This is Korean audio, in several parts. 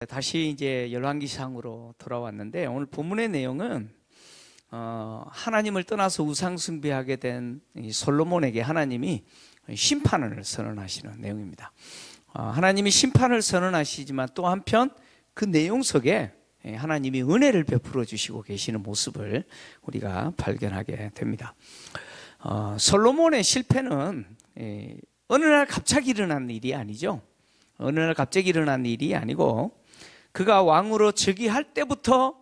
다시 이제 열왕기상으로 돌아왔는데, 오늘 본문의 내용은 하나님을 떠나서 우상 숭배하게 된 이 솔로몬에게 하나님이 심판을 선언하시는 내용입니다. 하나님이 심판을 선언하시지만 또 한편 그 내용 속에 하나님이 은혜를 베풀어 주시고 계시는 모습을 우리가 발견하게 됩니다. 솔로몬의 실패는 어느 날 갑자기 일어난 일이 아니죠. 어느 날 갑자기 일어난 일이 아니고 그가 왕으로 즉위할 때부터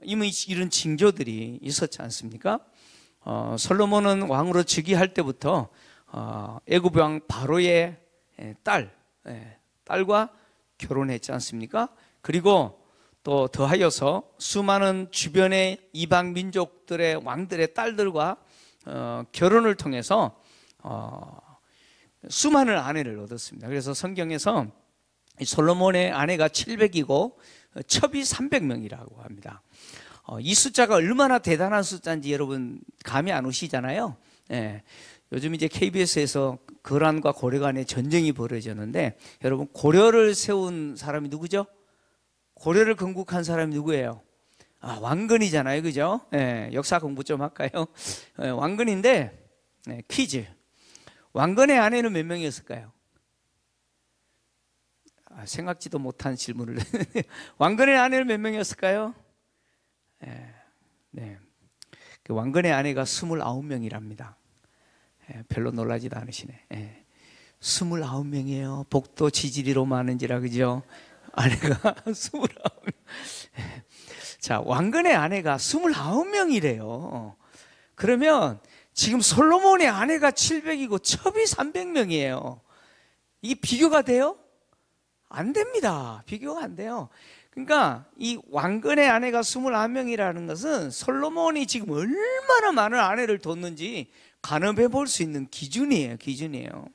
이미 이런 징조들이 있었지 않습니까? 솔로몬은 왕으로 즉위할 때부터 애굽 왕 바로의 딸과 결혼했지 않습니까? 그리고 또 더하여서 수많은 주변의 이방 민족들의 왕들의 딸들과 결혼을 통해서 수많은 아내를 얻었습니다. 그래서 성경에서 솔로몬의 아내가 700이고 첩이 300명이라고 합니다. 이 숫자가 얼마나 대단한 숫자인지 여러분 감이 안 오시잖아요. 요즘 이제 KBS에서 거란과 고려 간의 전쟁이 벌어졌는데, 여러분 고려를 세운 사람이 누구죠? 고려를 건국한 사람이 누구예요? 왕건이잖아요, 그죠? 역사 공부 좀 할까요? 왕건인데, 퀴즈. 왕건의 아내는 몇 명이었을까요? 생각지도 못한 질문을. 왕건의 아내는 몇 명이었을까요? 그 왕건의 아내가 29명이랍니다. 별로 놀라지도 않으시네. 29명이에요. 복도 지지리로 많은지라, 그죠? 아내가 29명. 자, 왕건의 아내가 29명이래요. 그러면 지금 솔로몬의 아내가 700이고 첩이 300명이에요. 이게 비교가 돼요? 안 됩니다. 비교가 안 돼요. 그러니까 이 왕건의 아내가 29명이라는 것은 솔로몬이 지금 얼마나 많은 아내를 뒀는지 가늠해 볼 수 있는 기준이에요.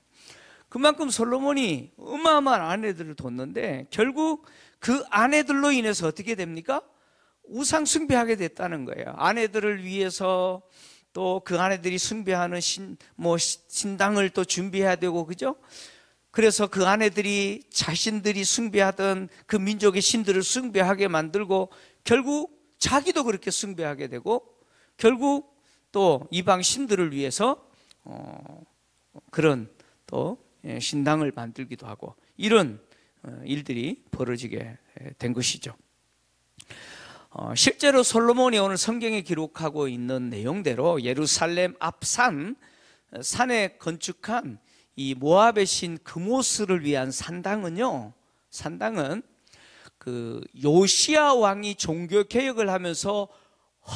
그만큼 솔로몬이 어마어마한 아내들을 뒀는데, 결국 그 아내들로 인해서 어떻게 됩니까? 우상 숭배하게 됐다는 거예요. 아내들을 위해서 또 그 아내들이 숭배하는 신당을 또 준비해야 되고, 그죠? 그래서 그 아내들이 자신들이 숭배하던 그 민족의 신들을 숭배하게 만들고, 결국 자기도 그렇게 숭배하게 되고, 결국 또 이방 신들을 위해서 그런 또 신당을 만들기도 하고, 이런 일들이 벌어지게 된 것이죠. 실제로 솔로몬이 오늘 성경에 기록하고 있는 내용대로 예루살렘 앞산 산에 건축한 이 모압의 신 그모스를 위한 산당은 그 요시야 왕이 종교 개혁을 하면서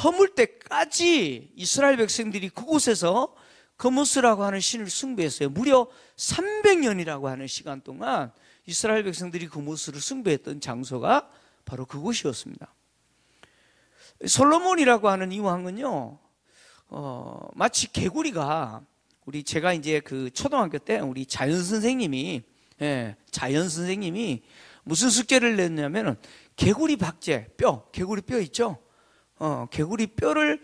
허물 때까지 이스라엘 백성들이 그곳에서 그모스라고 하는 신을 숭배했어요. 무려 300년이라고 하는 시간 동안 이스라엘 백성들이 그모스를 숭배했던 장소가 바로 그곳이었습니다. 솔로몬이라고 하는 이 왕은요, 마치 개구리가, 제가 이제 그 초등학교 때 우리 자연 선생님이 무슨 숙제를 냈냐면은 개구리 박제, 개구리 뼈 있죠? 개구리 뼈를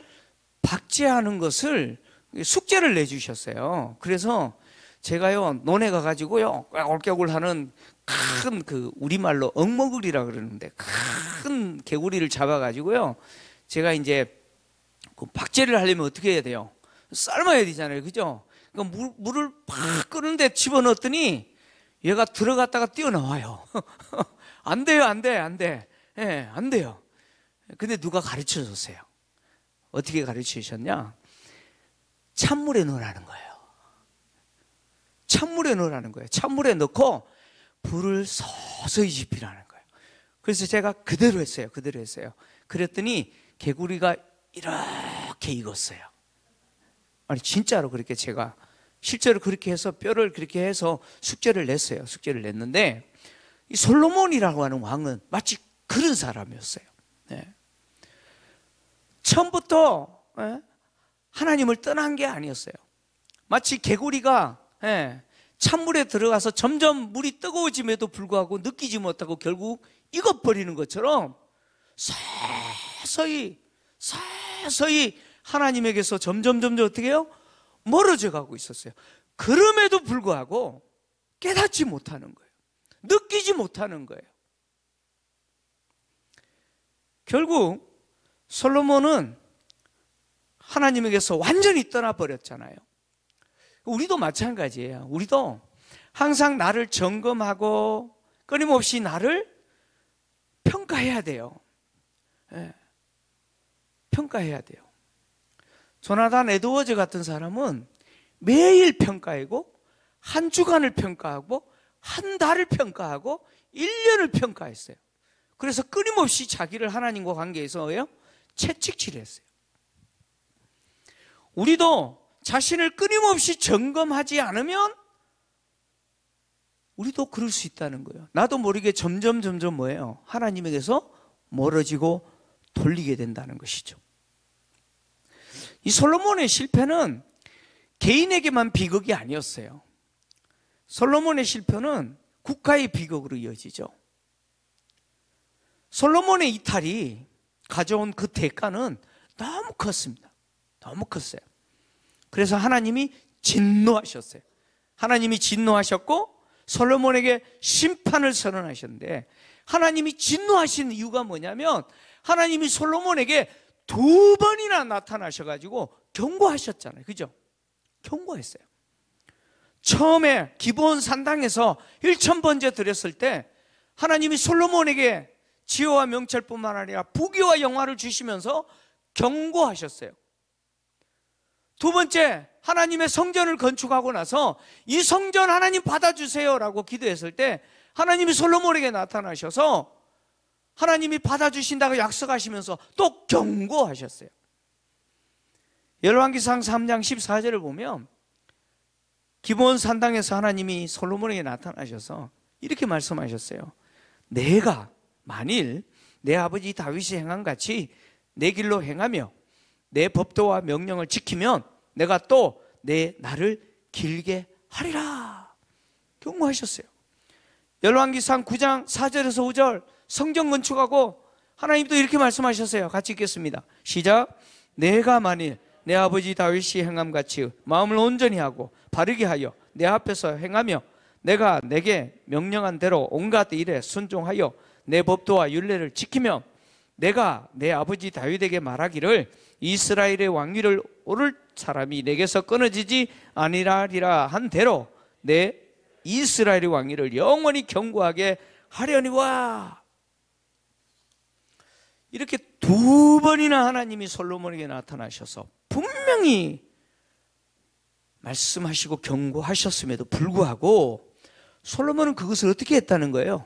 박제하는 것을 숙제를 내주셨어요. 그래서 제가요, 논에 가가지고요, 꼴깍꼴 하는 큰 우리말로 엉머글이라 그러는데, 큰 개구리를 잡아가지고요, 제가 이제 그 박제를 하려면 어떻게 해야 돼요? 삶아야 되잖아요, 그죠? 그러니까 물을 팍 끄는데 집어넣었더니 얘가 들어갔다가 뛰어나와요. 안 돼요. 안 돼요. 근데 누가 가르쳐 줬어요. 어떻게 가르쳐 주셨냐? 찬물에 넣으라는 거예요. 찬물에 넣고 불을 서서히 지피라는 거예요. 그래서 제가 그대로 했어요. 그랬더니 개구리가 이렇게 익었어요. 아니 진짜로 그렇게 제가 실제로 그렇게 해서 뼈를 그렇게 해서 숙제를 냈는데, 이 솔로몬이라고 하는 왕은 마치 그런 사람이었어요. 처음부터 하나님을 떠난 게 아니었어요. 마치 개구리가 찬물에 들어가서 점점 물이 뜨거워짐에도 불구하고 느끼지 못하고 결국 익어버리는 것처럼 서서히 하나님에게서 점점 어떻게 해요? 멀어져 가고 있었어요. 그럼에도 불구하고 깨닫지 못하는 거예요. 느끼지 못하는 거예요. 결국 솔로몬은 하나님에게서 완전히 떠나버렸잖아요. 우리도 마찬가지예요. 우리도 항상 나를 점검하고 끊임없이 나를 평가해야 돼요. 네. 평가해야 돼요. 조나단 에드워즈 같은 사람은 매일 평가하고 한 주간을 평가하고 한 달을 평가하고 1년을 평가했어요. 그래서 끊임없이 자기를 하나님과 관계에서요 채찍질했어요. 우리도 자신을 끊임없이 점검하지 않으면 우리도 그럴 수 있다는 거예요. 나도 모르게 점점 뭐예요? 하나님에게서 멀어지고 돌리게 된다는 것이죠. 이 솔로몬의 실패는 개인에게만 비극이 아니었어요. 솔로몬의 실패는 국가의 비극으로 이어지죠. 솔로몬의 이탈이 가져온 그 대가는 너무 컸습니다. 너무 컸어요. 그래서 하나님이 진노하셨어요. 하나님이 진노하셨고 솔로몬에게 심판을 선언하셨는데, 하나님이 진노하신 이유가 뭐냐면 하나님이 솔로몬에게 2번이나 나타나셔가지고 경고하셨잖아요. 그죠? 경고했어요. 처음에 기브온 산당에서 1000번째 드렸을 때 하나님이 솔로몬에게 지혜와 명철뿐만 아니라 부귀와 영화를 주시면서 경고하셨어요. 2번째, 하나님의 성전을 건축하고 나서 이 성전 하나님 받아주세요 라고 기도했을 때 하나님이 솔로몬에게 나타나셔서 하나님이 받아주신다고 약속하시면서 또 경고하셨어요. 열왕기상 3장 14절을 보면 기브온 산당에서 하나님이 솔로몬에게 나타나셔서 이렇게 말씀하셨어요. 내가 만일 내 아버지 다윗이 행한 같이 내 길로 행하며 내 법도와 명령을 지키면 내가 또 내 날을 길게 하리라. 경고하셨어요. 열왕기상 9장 4절에서 5절 성전 건축하고 하나님도 이렇게 말씀하셨어요. 같이 읽겠습니다. 시작. 내가 만일 내 아버지 다윗이 행함같이 마음을 온전히 하고 바르게 하여 내 앞에서 행하며 내가 내게 명령한 대로 온갖 일에 순종하여 내 법도와 율례를 지키며 내가 내 아버지 다윗에게 말하기를 이스라엘의 왕위를 오를 사람이 내게서 끊어지지 아니라리라 한 대로 내 이스라엘의 왕위를 영원히 견고하게 하려니와. 이렇게 2번이나 하나님이 솔로몬에게 나타나셔서 분명히 말씀하시고 경고하셨음에도 불구하고 솔로몬은 그것을 어떻게 했다는 거예요?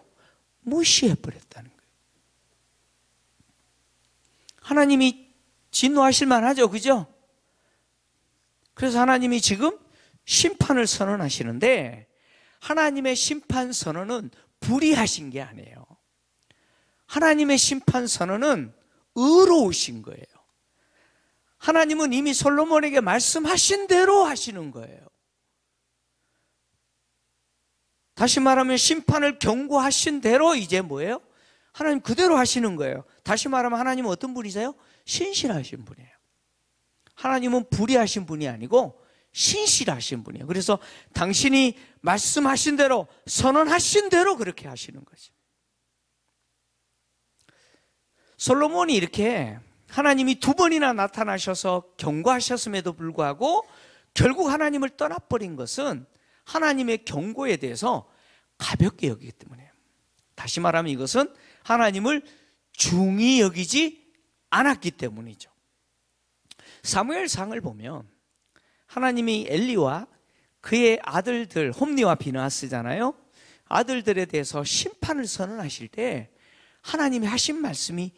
무시해버렸다는 거예요. 하나님이 진노하실 만하죠, 그죠? 그래서 하나님이 지금 심판을 선언하시는데 하나님의 심판 선언은 불의하신 게 아니에요. 하나님의 심판 선언은 의로우신 거예요. 하나님은 이미 솔로몬에게 말씀하신 대로 하시는 거예요. 다시 말하면 심판을 경고하신 대로 이제 뭐예요? 하나님 그대로 하시는 거예요. 다시 말하면 하나님은 어떤 분이세요? 신실하신 분이에요. 하나님은 불의하신 분이 아니고 신실하신 분이에요. 그래서 당신이 말씀하신 대로 선언하신 대로 그렇게 하시는 거죠. 솔로몬이 이렇게 하나님이 2번이나 나타나셔서 경고하셨음에도 불구하고 결국 하나님을 떠나버린 것은 하나님의 경고에 대해서 가볍게 여기기 때문이에요. 다시 말하면 이것은 하나님을 중히 여기지 않았기 때문이죠. 사무엘상을 보면 하나님이 엘리와 그의 아들들 홈니와 비느하스잖아요. 아들들에 대해서 심판을 선언하실 때 하나님이 하신 말씀이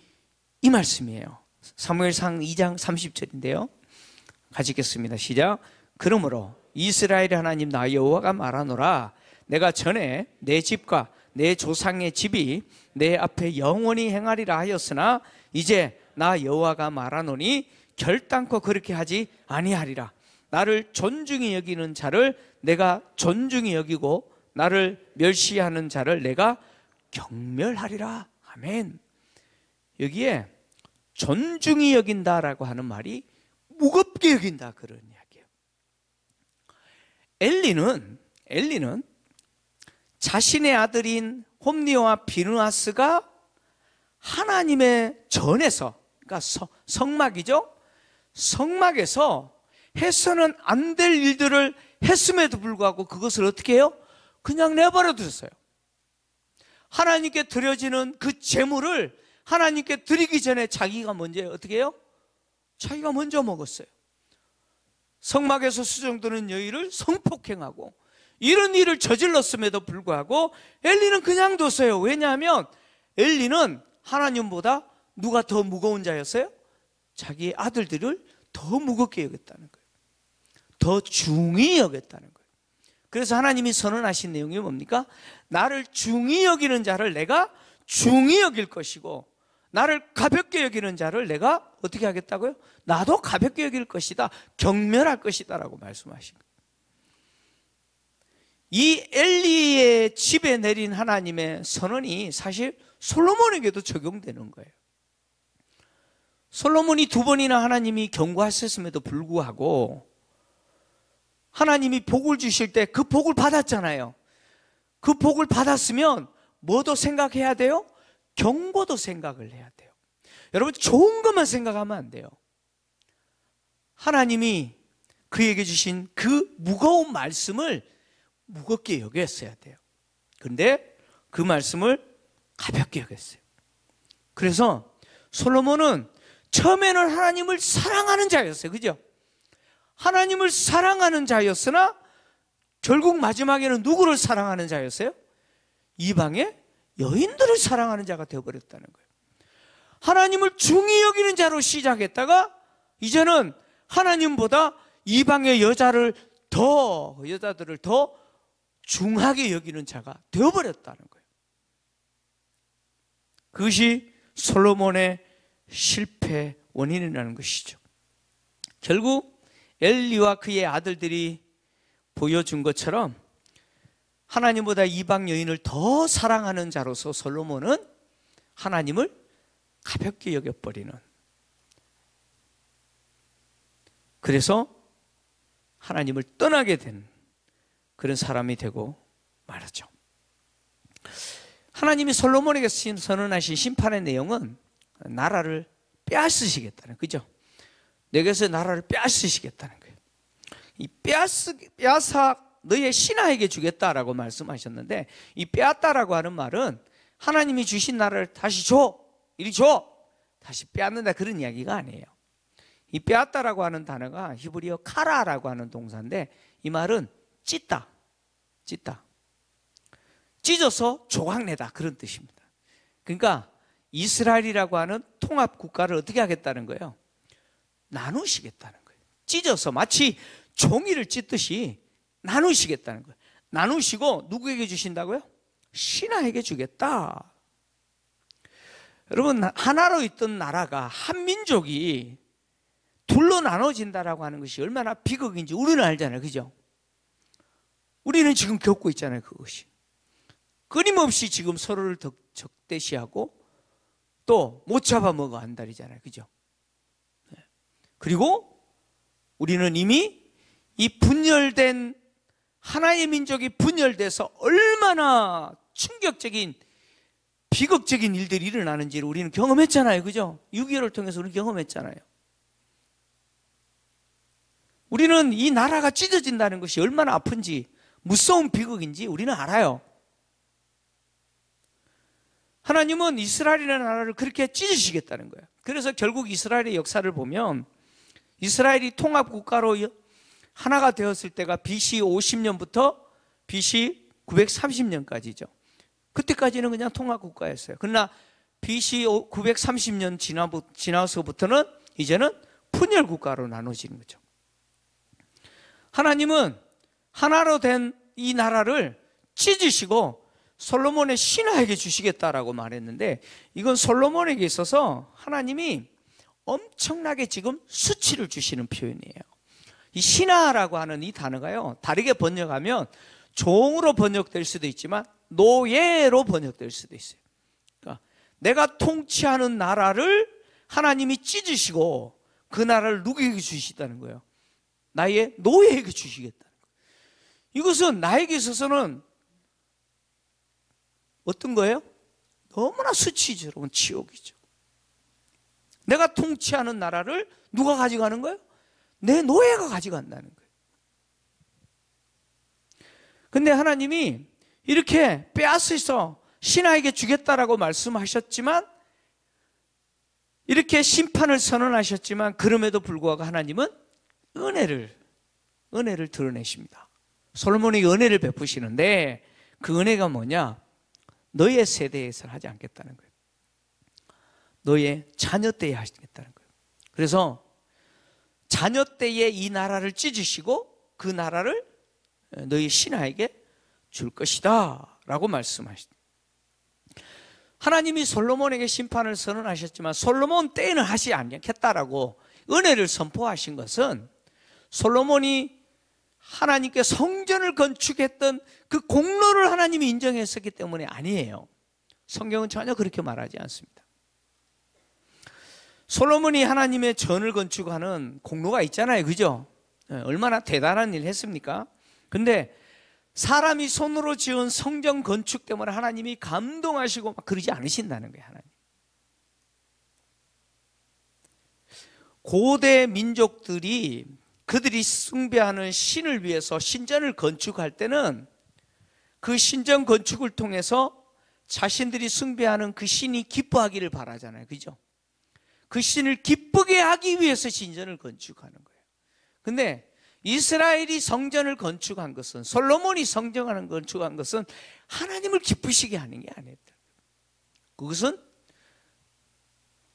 이 말씀이에요. 사무엘상 2장 30절인데요. 같이 읽겠습니다. 시작. 그러므로 이스라엘의 하나님 나 여호와가 말하노라. 내가 전에 내 집과 내 조상의 집이 내 앞에 영원히 행하리라 하였으나 이제 나 여호와가 말하노니 결단코 그렇게 하지 아니하리라. 나를 존중히 여기는 자를 내가 존중히 여기고 나를 멸시하는 자를 내가 경멸하리라. 아멘. 여기에 존중히 여긴다라고 하는 말이 무겁게 여긴다 그런 이야기예요. 엘리는 자신의 아들인 홈니와 비느하스가 하나님의 전에서, 그러니까 성막이죠. 성막에서 해서는 안 될 일들을 했음에도 불구하고 그것을 어떻게 해요? 그냥 내버려 두셨어요. 하나님께 드려지는 그 제물을 하나님께 드리기 전에 자기가 먼저 어떻게 해요? 자기가 먼저 먹었어요. 성막에서 수정되는 여인을 성폭행하고 이런 일을 저질렀음에도 불구하고 엘리는 그냥 뒀어요. 왜냐하면 엘리는 하나님보다 누가 더 무거운 자였어요? 자기의 아들들을 더 무겁게 여겼다는 거예요. 더 중히 여겼다는 거예요. 그래서 하나님이 선언하신 내용이 뭡니까? 나를 중히 여기는 자를 내가 중히 여길 것이고 나를 가볍게 여기는 자를 내가 어떻게 하겠다고요? 나도 가볍게 여길 것이다, 경멸할 것이다 라고 말씀하신 거예요. 이 엘리의 집에 내린 하나님의 선언이 사실 솔로몬에게도 적용되는 거예요. 솔로몬이 2번이나 하나님이 경고하셨음에도 불구하고 하나님이 복을 주실 때 그 복을 받았잖아요. 그 복을 받았으면 뭐도 생각해야 돼요? 경고도 생각을 해야 돼요. 여러분, 좋은 것만 생각하면 안 돼요. 하나님이 그에게 주신 그 무거운 말씀을 무겁게 여겼어야 돼요. 그런데 그 말씀을 가볍게 여겼어요. 그래서 솔로몬은 처음에는 하나님을 사랑하는 자였어요. 그죠? 하나님을 사랑하는 자였으나 결국 마지막에는 누구를 사랑하는 자였어요? 이방의 여인들을 사랑하는 자가 되어버렸다는 거예요. 하나님을 중히 여기는 자로 시작했다가 이제는 하나님보다 이방의 여자들을 더 중하게 여기는 자가 되어버렸다는 거예요. 그것이 솔로몬의 실패 원인이라는 것이죠. 결국 엘리와 그의 아들들이 보여준 것처럼 하나님보다 이방 여인을 더 사랑하는 자로서 솔로몬은 하나님을 가볍게 여겨버리는, 그래서 하나님을 떠나게 된 그런 사람이 되고 말하죠. 하나님이 솔로몬에게 선언하신 심판의 내용은 나라를 빼앗으시겠다는, 그죠? 내게서 나라를 빼앗으시겠다는 거예요. 이 빼앗아 너의 신하에게 주겠다라고 말씀하셨는데, 이 빼앗다라고 하는 말은 하나님이 주신 나라를 다시 줘, 이리 줘, 다시 빼앗는다, 그런 이야기가 아니에요. 이 빼앗다라고 하는 단어가 히브리어 카라라고 하는 동사인데, 이 말은 찢다, 찢어서 조각내다, 그런 뜻입니다. 그러니까 이스라엘이라고 하는 통합 국가를 어떻게 하겠다는 거예요? 나누시겠다는 거예요. 찢어서 마치 종이를 찢듯이 나누시겠다는 거예요. 나누시고 누구에게 주신다고요? 신하에게 주겠다. 여러분, 하나로 있던 나라가, 한 민족이 둘로 나눠진다라고 하는 것이 얼마나 비극인지 우리는 알잖아요. 그죠? 우리는 지금 겪고 있잖아요. 그것이 끊임없이 지금 서로를 적대시하고 또 못 잡아먹어 한다리잖아요. 그죠? 그리고 우리는 이미 이 분열된 하나의 민족이 분열돼서 얼마나 충격적인 비극적인 일들이 일어나는지를 우리는 경험했잖아요. 그죠? 6.25를 통해서 우리는 경험했잖아요. 우리는 이 나라가 찢어진다는 것이 얼마나 아픈지, 무서운 비극인지 우리는 알아요. 하나님은 이스라엘이라는 나라를 그렇게 찢으시겠다는 거예요. 그래서 결국 이스라엘의 역사를 보면 이스라엘이 통합국가로 하나가 되었을 때가 BC 50년부터 BC 930년까지죠. 그때까지는 그냥 통합국가였어요. 그러나 BC 930년 지나서부터는 이제는 분열국가로 나눠지는 거죠. 하나님은 하나로 된 이 나라를 찢으시고 솔로몬의 신하에게 주시겠다라고 말했는데, 이건 솔로몬에게 있어서 하나님이 엄청나게 지금 수치를 주시는 표현이에요. 이 신하라고 하는 이 단어가요, 다르게 번역하면 종으로 번역될 수도 있지만 노예로 번역될 수도 있어요. 그러니까 내가 통치하는 나라를 하나님이 찢으시고 그 나라를 누구에게 주시다는 거예요? 나의 노예에게 주시겠다는 거예요. 이것은 나에게 있어서는 어떤 거예요? 너무나 수치스러운 지옥이죠. 내가 통치하는 나라를 누가 가져가는 거예요? 내 노예가 가져간다는 거예요. 근데 하나님이 이렇게 빼앗아서 신하에게 주겠다라고 말씀하셨지만, 이렇게 심판을 선언하셨지만, 그럼에도 불구하고 하나님은 은혜를 드러내십니다. 솔로몬에게 은혜를 베푸시는데, 그 은혜가 뭐냐? 너의 세대에서 하지 않겠다는 거예요. 너의 자녀 때에 하시겠다는 거예요. 그래서 자녀 때에 이 나라를 찢으시고 그 나라를 너희 신하에게 줄 것이다 라고 말씀하시다. 하나님이 솔로몬에게 심판을 선언하셨지만 솔로몬 때에는 하지 않겠다라고 은혜를 선포하신 것은, 솔로몬이 하나님께 성전을 건축했던 그 공로를 하나님이 인정했었기 때문에 아니에요. 성경은 전혀 그렇게 말하지 않습니다. 솔로몬이 하나님의 전을 건축하는 공로가 있잖아요, 그죠? 얼마나 대단한 일을 했습니까? 근데 사람이 손으로 지은 성전 건축 때문에 하나님이 감동하시고 막 그러지 않으신다는 거예요. 하나님. 고대 민족들이 그들이 숭배하는 신을 위해서 신전을 건축할 때는 그 신전 건축을 통해서 자신들이 숭배하는 그 신이 기뻐하기를 바라잖아요, 그죠? 그 신을 기쁘게 하기 위해서 신전을 건축하는 거예요. 근데 이스라엘이 성전을 건축한 것은, 솔로몬이 성전을 건축한 것은 하나님을 기쁘시게 하는 게 아니다. 그것은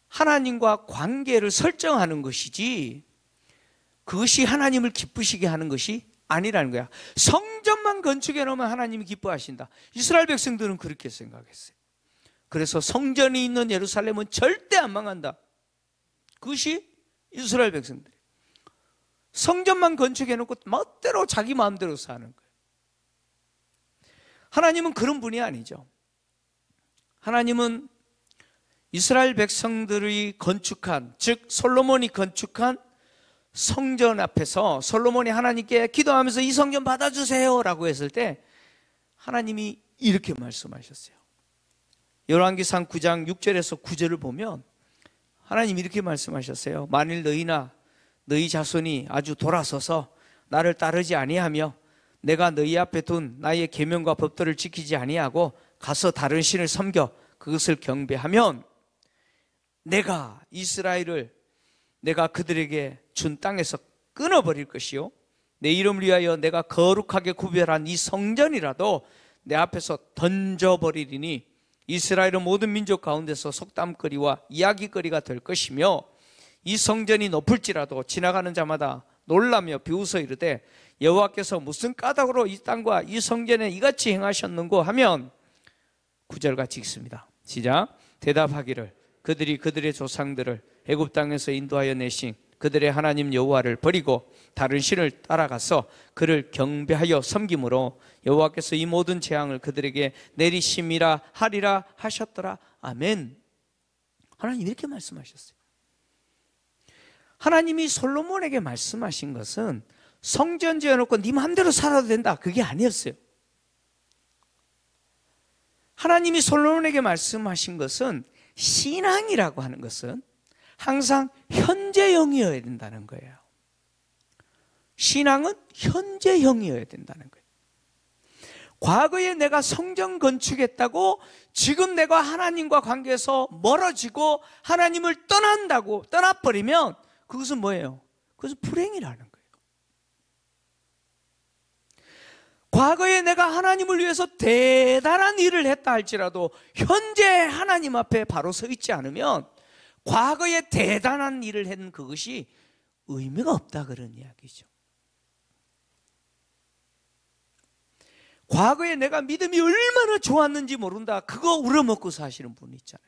하나님과 관계를 설정하는 것이지, 그것이 하나님을 기쁘시게 하는 것이 아니라는 거야. 성전만 건축해 놓으면 하나님이 기뻐하신다. 이스라엘 백성들은 그렇게 생각했어요. 그래서 성전이 있는 예루살렘은 절대 안 망한다. 그것이 이스라엘 백성들. 성전만 건축해 놓고 멋대로 자기 마음대로 사는 거예요. 하나님은 그런 분이 아니죠. 하나님은 이스라엘 백성들이 건축한, 즉 솔로몬이 건축한 성전 앞에서 솔로몬이 하나님께 기도하면서 이 성전 받아주세요 라고 했을 때 하나님이 이렇게 말씀하셨어요. 열왕기상 9장 6절에서 9절을 보면 하나님이 이렇게 말씀하셨어요. 만일 너희나 너희 자손이 아주 돌아서서 나를 따르지 아니하며 내가 너희 앞에 둔 나의 계명과 법도를 지키지 아니하고 가서 다른 신을 섬겨 그것을 경배하면 내가 이스라엘을 내가 그들에게 준 땅에서 끊어버릴 것이요, 내 이름을 위하여 내가 거룩하게 구별한 이 성전이라도 내 앞에서 던져버리리니 이스라엘은 모든 민족 가운데서 속담거리와 이야기거리가 될 것이며, 이 성전이 높을지라도 지나가는 자마다 놀라며 비웃어 이르되 여호와께서 무슨 까닭으로 이 땅과 이 성전에 이같이 행하셨는고 하면 9절같이 읽습니다. 시작. 대답하기를 그들이 그들의 조상들을 애굽 땅에서 인도하여 내신 그들의 하나님 여호와를 버리고 다른 신을 따라가서 그를 경배하여 섬김으로 여호와께서 이 모든 재앙을 그들에게 내리심이라 하리라 하셨더라. 아멘. 하나님 이렇게 말씀하셨어요. 하나님이 솔로몬에게 말씀하신 것은 성전 지어놓고 네 마음대로 살아도 된다, 그게 아니었어요. 하나님이 솔로몬에게 말씀하신 것은, 신앙이라고 하는 것은 항상 현재형이어야 된다는 거예요. 신앙은 현재형이어야 된다는 거예요. 과거에 내가 성전 건축했다고 지금 내가 하나님과 관계에서 멀어지고 하나님을 떠나버리면 그것은 뭐예요? 그것은 불행이라는 거예요. 과거에 내가 하나님을 위해서 대단한 일을 했다 할지라도 현재 하나님 앞에 바로 서 있지 않으면 과거에 대단한 일을 한 그것이 의미가 없다, 그런 이야기죠. 과거에 내가 믿음이 얼마나 좋았는지 모른다, 그거 우려먹고 사시는 분이 있잖아요.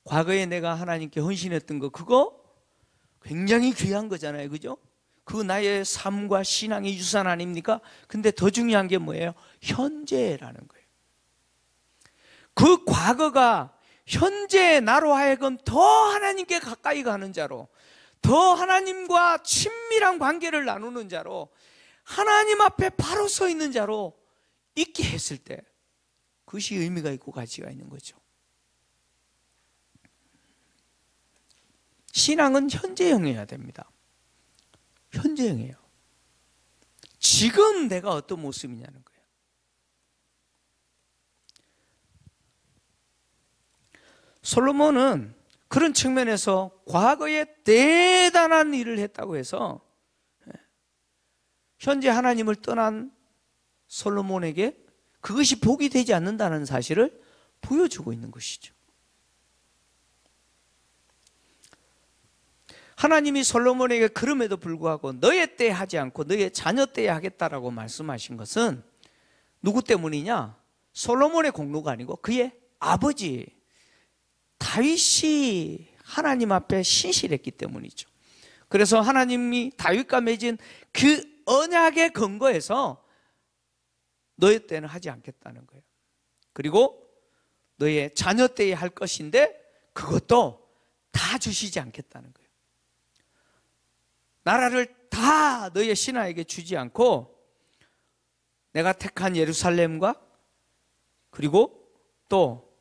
과거에 내가 하나님께 헌신했던 거, 그거 굉장히 귀한 거잖아요, 그죠? 그 나의 삶과 신앙의 유산 아닙니까? 근데 더 중요한 게 뭐예요? 현재라는 거예요. 그 과거가 현재 나로 하여금 더 하나님께 가까이 가는 자로, 더 하나님과 친밀한 관계를 나누는 자로, 하나님 앞에 바로 서 있는 자로 있게 했을 때, 그 그것이 의미가 있고 가치가 있는 거죠. 신앙은 현재형이어야 됩니다. 현재형이에요. 지금 내가 어떤 모습이냐는 거예요. 솔로몬은 그런 측면에서 과거에 대단한 일을 했다고 해서 현재 하나님을 떠난 솔로몬에게 그것이 복이 되지 않는다는 사실을 보여주고 있는 것이죠. 하나님이 솔로몬에게 그럼에도 불구하고 너의 때에 하지 않고 너의 자녀 때에 하겠다라고 말씀하신 것은 누구 때문이냐? 솔로몬의 공로가 아니고 그의 아버지 다윗이 하나님 앞에 신실했기 때문이죠. 그래서 하나님이 다윗과 맺은 그 언약의 근거에서 너의 때는 하지 않겠다는 거예요. 그리고 너의 자녀 때에 할 것인데 그것도 다 주시지 않겠다는 거예요. 나라를 다 너의 신하에게 주지 않고 내가 택한 예루살렘과 그리고 또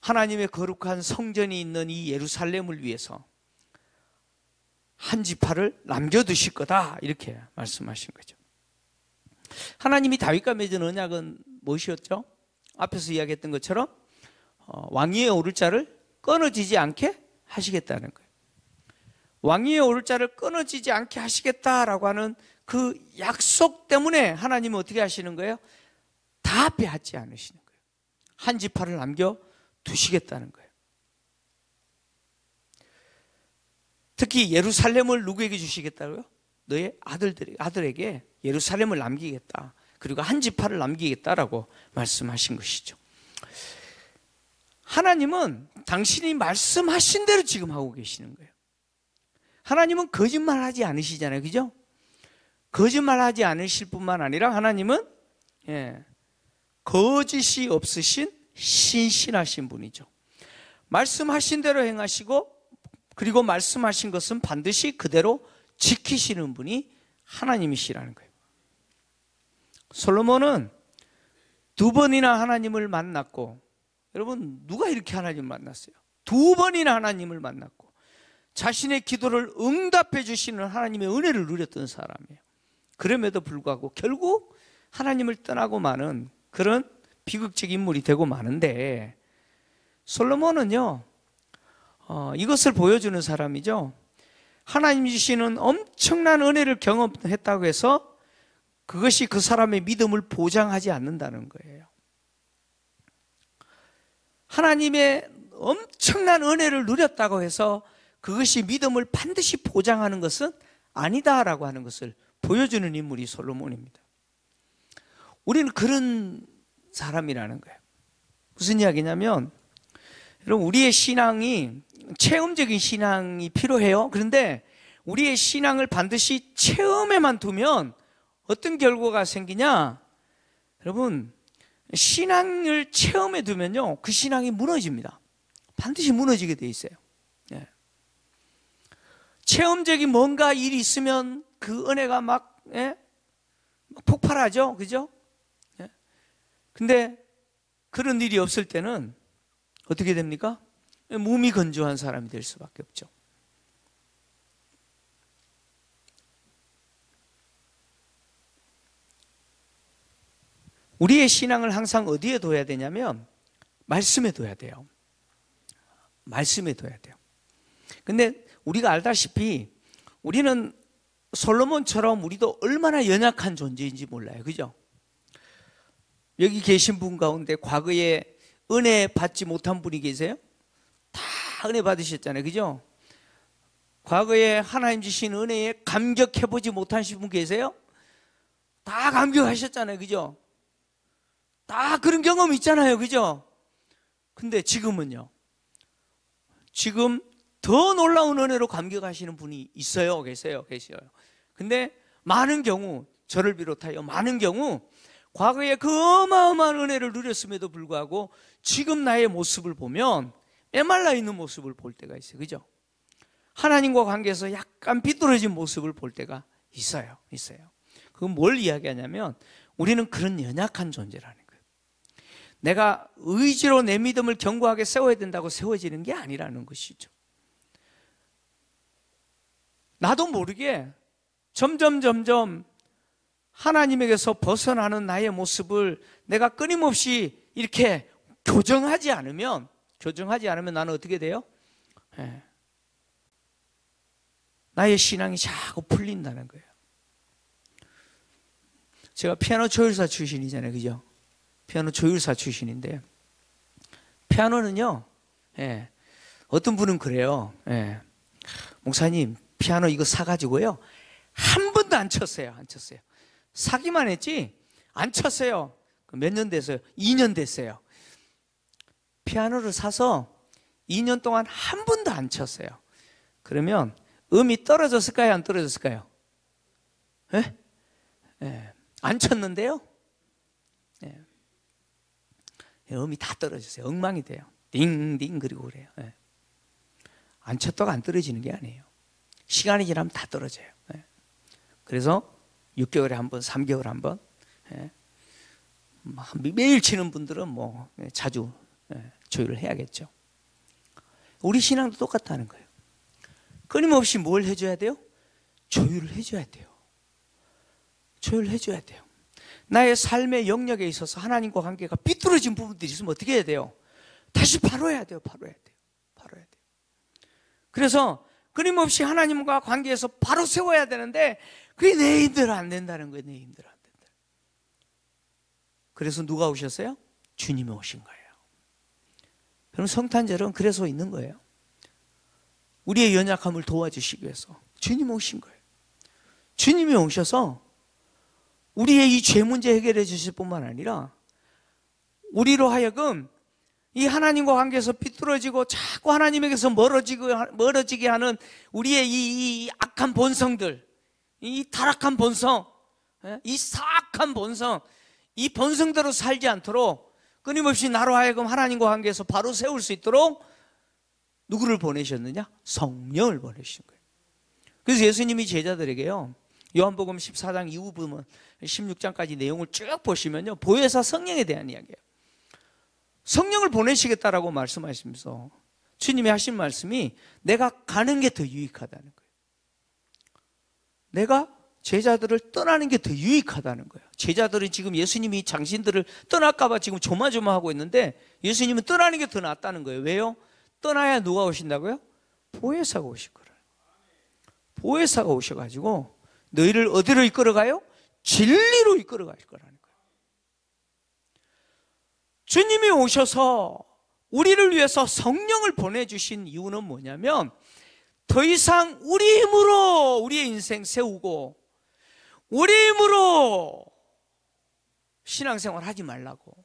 하나님의 거룩한 성전이 있는 이 예루살렘을 위해서 한 지파를 남겨두실 거다 이렇게 말씀하신 거죠. 하나님이 다윗과 맺은 언약은 무엇이었죠? 앞에서 이야기했던 것처럼 왕위에 오를 자를 끊어지지 않게 하시겠다는 거예요. 왕위에 오를 자를 끊어지지 않게 하시겠다라고 하는 그 약속 때문에 하나님은 어떻게 하시는 거예요? 다 빼앗지 않으시는 거예요. 한 지파를 남겨두시겠다는 거예요. 특히 예루살렘을 누구에게 주시겠다고요? 너의 아들에게 예루살렘을 남기겠다. 그리고 한 지파를 남기겠다라고 말씀하신 것이죠. 하나님은 당신이 말씀하신 대로 지금 하고 계시는 거예요. 하나님은 거짓말하지 않으시잖아요. 그죠? 거짓말하지 않으실 뿐만 아니라 하나님은 거짓이 없으신 신실하신 분이죠. 말씀하신 대로 행하시고 그리고 말씀하신 것은 반드시 그대로 지키시는 분이 하나님이시라는 거예요. 솔로몬은 2번이나 하나님을 만났고, 여러분 누가 이렇게 하나님을 만났어요? 2번이나 하나님을 만났고 자신의 기도를 응답해 주시는 하나님의 은혜를 누렸던 사람이에요. 그럼에도 불구하고 결국 하나님을 떠나고 마는 그런 비극적 인물이 되고 마는데, 솔로몬은요 이것을 보여주는 사람이죠. 하나님 주시는 엄청난 은혜를 경험했다고 해서 그것이 그 사람의 믿음을 보장하지 않는다는 거예요. 하나님의 엄청난 은혜를 누렸다고 해서 그것이 믿음을 반드시 보장하는 것은 아니다라고 하는 것을 보여주는 인물이 솔로몬입니다. 우리는 그런 사람이라는 거예요. 무슨 이야기냐면, 여러분 우리의 신앙이 체험적인 신앙이 필요해요. 그런데 우리의 신앙을 반드시 체험에만 두면 어떤 결과가 생기냐? 여러분 신앙을 체험에 두면요 그 신앙이 무너집니다. 반드시 무너지게 돼 있어요. 체험적인 뭔가 일이 있으면 그 은혜가 막 폭발하죠. 그죠? 근데 그런 일이 없을 때는 어떻게 됩니까? 몸이 건조한 사람이 될 수밖에 없죠. 우리의 신앙을 항상 어디에 둬야 되냐면 말씀에 둬야 돼요. 말씀에 둬야 돼요. 근데 우리가 알다시피 우리는 솔로몬처럼 우리도 얼마나 연약한 존재인지 몰라요. 그죠? 여기 계신 분 가운데 과거에 은혜 받지 못한 분이 계세요? 다 은혜 받으셨잖아요. 그죠? 과거에 하나님 주신 은혜에 감격해보지 못하신 분 계세요? 다 감격하셨잖아요. 그죠? 다 그런 경험 있잖아요. 그죠? 근데 지금은요, 지금 더 놀라운 은혜로 감격하시는 분이 있어요. 계셔요. 근데 많은 경우, 저를 비롯하여 많은 경우 과거에 그 어마어마한 은혜를 누렸음에도 불구하고 지금 나의 모습을 보면 메말라 있는 모습을 볼 때가 있어요. 그죠? 하나님과 관계에서 약간 비뚤어진 모습을 볼 때가 있어요. 있어요. 그건 뭘 이야기하냐면 우리는 그런 연약한 존재라는 거예요. 내가 의지로 내 믿음을 견고하게 세워야 된다고 세워지는 게 아니라는 것이죠. 나도 모르게 점점 하나님에게서 벗어나는 나의 모습을 내가 끊임없이 이렇게 교정하지 않으면 나는 어떻게 돼요? 나의 신앙이 자꾸 풀린다는 거예요. 제가 피아노 조율사 출신이잖아요. 그죠? 피아노 조율사 출신인데, 피아노는요, 어떤 분은 그래요. 목사님, 피아노 이거 사가지고요, 한 번도 안 쳤어요. 안 쳤어요. 사기만 했지, 안 쳤어요. 몇 년 됐어요? 2년 됐어요. 피아노를 사서 2년 동안 한 번도 안 쳤어요. 그러면 음이 떨어졌을까요? 안 떨어졌을까요? 안 쳤는데요? 음이 다 떨어졌어요. 엉망이 돼요. 띵띵 그리고 그래요. 안 쳤다가 안 떨어지는 게 아니에요. 시간이 지나면 다 떨어져요. 그래서 6개월에 한 번, 3개월에 한 번, 매일 치는 분들은 뭐 자주 조율을 해야겠죠. 우리 신앙도 똑같다는 거예요. 끊임없이 뭘 해줘야 돼요? 조율을 해줘야 돼요. 조율을 해줘야 돼요. 나의 삶의 영역에 있어서 하나님과 관계가 삐뚤어진 부분들이 있으면 어떻게 해야 돼요? 다시 바로 해야 돼요. 바로 해야 돼요. 바로 해야 돼요. 그래서 끊임없이 하나님과 관계에서 바로 세워야 되는데 그게 내 힘대로 안 된다는 거예요. 내 힘대로 안 된다. 그래서 누가 오셨어요? 주님이 오신 거예요. 그럼 성탄절은 그래서 있는 거예요. 우리의 연약함을 도와주시기 위해서 주님이 오신 거예요. 주님이 오셔서 우리의 이 죄 문제 해결해 주실 뿐만 아니라 우리로 하여금 이 하나님과 관계에서 삐뚤어지고 자꾸 하나님에게서 멀어지게 하는 우리의 이 악한 본성들, 이 타락한 본성, 이 사악한 본성, 이 본성대로 살지 않도록 끊임없이 나로 하여금 하나님과 관계에서 바로 세울 수 있도록 누구를 보내셨느냐? 성령을 보내신 거예요. 그래서 예수님이 제자들에게요, 요한복음 14장 이후 부분 16장까지 내용을 쭉 보시면요, 보혜사 성령에 대한 이야기예요. 성령을 보내시겠다라고 말씀하시면서 주님이 하신 말씀이 내가 가는 게 더 유익하다는 거예요. 내가 제자들을 떠나는 게 더 유익하다는 거예요. 제자들은 지금 예수님이 당신들을 떠날까 봐 지금 조마조마하고 있는데 예수님은 떠나는 게 더 낫다는 거예요. 왜요? 떠나야 누가 오신다고요? 보혜사가 오실 거예요. 보혜사가 오셔가지고 너희를 어디로 이끌어가요? 진리로 이끌어갈 거라는 거예요. 주님이 오셔서 우리를 위해서 성령을 보내주신 이유는 뭐냐면 더 이상 우리 힘으로 우리의 인생 세우고 우리 힘으로 신앙생활 하지 말라고.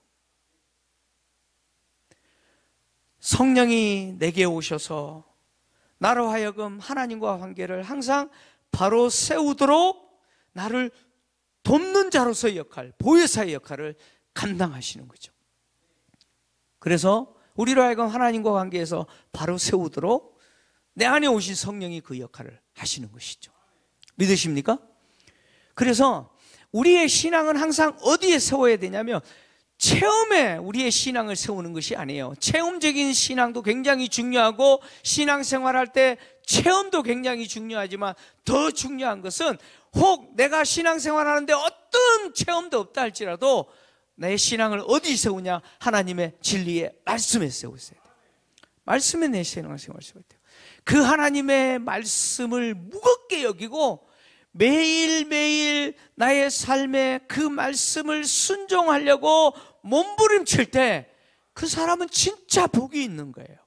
성령이 내게 오셔서 나로 하여금 하나님과 관계를 항상 바로 세우도록 나를 돕는 자로서의 역할, 보혜사의 역할을 감당하시는 거죠. 그래서 우리로 하여금 하나님과 관계에서 바로 세우도록 내 안에 오신 성령이 그 역할을 하시는 것이죠. 믿으십니까? 그래서 우리의 신앙은 항상 어디에 세워야 되냐면 체험에 우리의 신앙을 세우는 것이 아니에요. 체험적인 신앙도 굉장히 중요하고 신앙생활할 때 체험도 굉장히 중요하지만 더 중요한 것은 혹 내가 신앙생활하는데 어떤 체험도 없다 할지라도 내 신앙을 어디 세우냐? 하나님의 진리의 말씀에 세우세요. 말씀에 내 신앙을 세워야 돼요. 그 하나님의 말씀을 무겁게 여기고 매일매일 나의 삶에 그 말씀을 순종하려고 몸부림칠 때 그 사람은 진짜 복이 있는 거예요.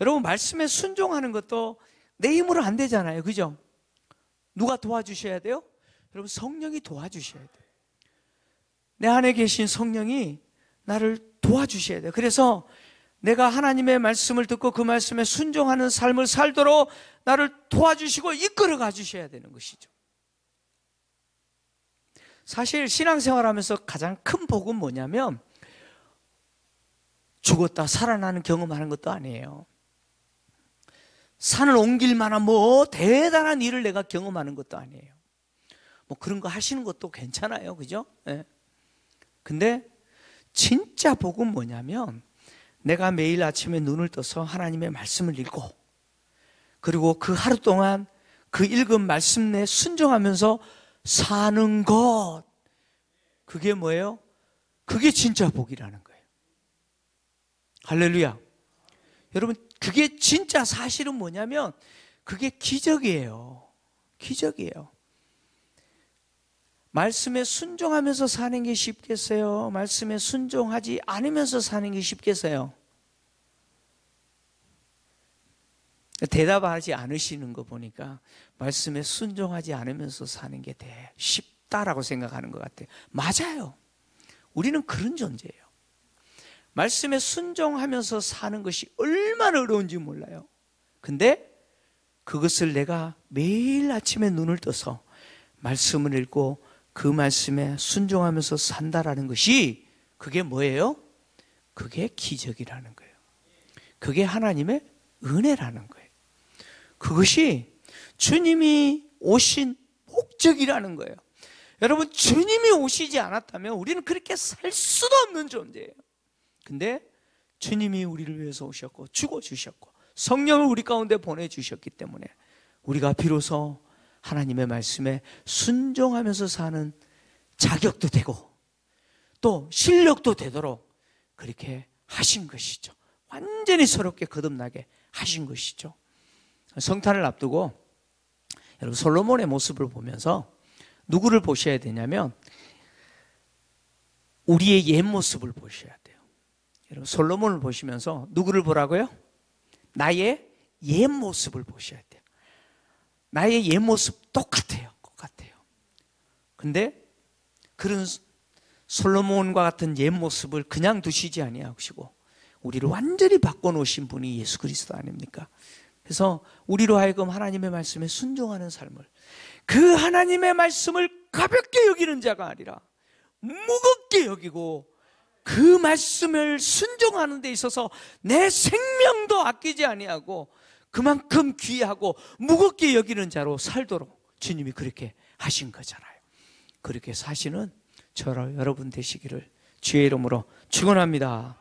여러분, 말씀에 순종하는 것도 내 힘으로 안 되잖아요. 그죠? 누가 도와주셔야 돼요? 여러분, 성령이 도와주셔야 돼요. 내 안에 계신 성령이 나를 도와주셔야 돼요. 그래서 내가 하나님의 말씀을 듣고 그 말씀에 순종하는 삶을 살도록 나를 도와주시고 이끌어가 주셔야 되는 것이죠. 사실 신앙생활하면서 가장 큰 복은 뭐냐면 죽었다 살아나는 경험하는 것도 아니에요. 산을 옮길 만한 뭐 대단한 일을 내가 경험하는 것도 아니에요. 뭐 그런 거 하시는 것도 괜찮아요. 그죠? 네. 근데 진짜 복은 뭐냐면 내가 매일 아침에 눈을 떠서 하나님의 말씀을 읽고 그리고 그 하루 동안 그 읽은 말씀 내에 순종하면서 사는 것, 그게 뭐예요? 그게 진짜 복이라는 거예요. 할렐루야. 여러분, 그게 진짜 사실은 뭐냐면 그게 기적이에요. 기적이에요. 말씀에 순종하면서 사는 게 쉽겠어요? 말씀에 순종하지 않으면서 사는 게 쉽겠어요? 대답하지 않으시는 거 보니까 말씀에 순종하지 않으면서 사는 게 쉽다라고 생각하는 것 같아요. 맞아요. 우리는 그런 존재예요. 말씀에 순종하면서 사는 것이 얼마나 어려운지 몰라요. 근데 그것을 내가 매일 아침에 눈을 떠서 말씀을 읽고 그 말씀에 순종하면서 산다라는 것이 그게 뭐예요? 그게 기적이라는 거예요. 그게 하나님의 은혜라는 거예요. 그것이 주님이 오신 목적이라는 거예요. 여러분, 주님이 오시지 않았다면 우리는 그렇게 살 수도 없는 존재예요. 근데 주님이 우리를 위해서 오셨고 죽어주셨고 성령을 우리 가운데 보내주셨기 때문에 우리가 비로소 하나님의 말씀에 순종하면서 사는 자격도 되고 또 실력도 되도록 그렇게 하신 것이죠. 완전히 새롭게 거듭나게 하신 것이죠. 성탄을 앞두고 여러분, 솔로몬의 모습을 보면서 누구를 보셔야 되냐면 우리의 옛 모습을 보셔야 돼요. 여러분, 솔로몬을 보시면서 누구를 보라고요? 나의 옛 모습을 보셔야 돼요. 나의 옛 모습 똑같아요. 근데 그런 솔로몬과 같은 옛 모습을 그냥 두시지 아니하시고 우리를 완전히 바꿔놓으신 분이 예수 그리스도 아닙니까? 그래서 우리로 하여금 하나님의 말씀에 순종하는 삶을, 그 하나님의 말씀을 가볍게 여기는 자가 아니라 무겁게 여기고 그 말씀을 순종하는 데 있어서 내 생명도 아끼지 아니하고 그만큼 귀하고 무겁게 여기는 자로 살도록 주님이 그렇게 하신 거잖아요. 그렇게 사시는 저와 여러분 되시기를 주의 이름으로 축원합니다.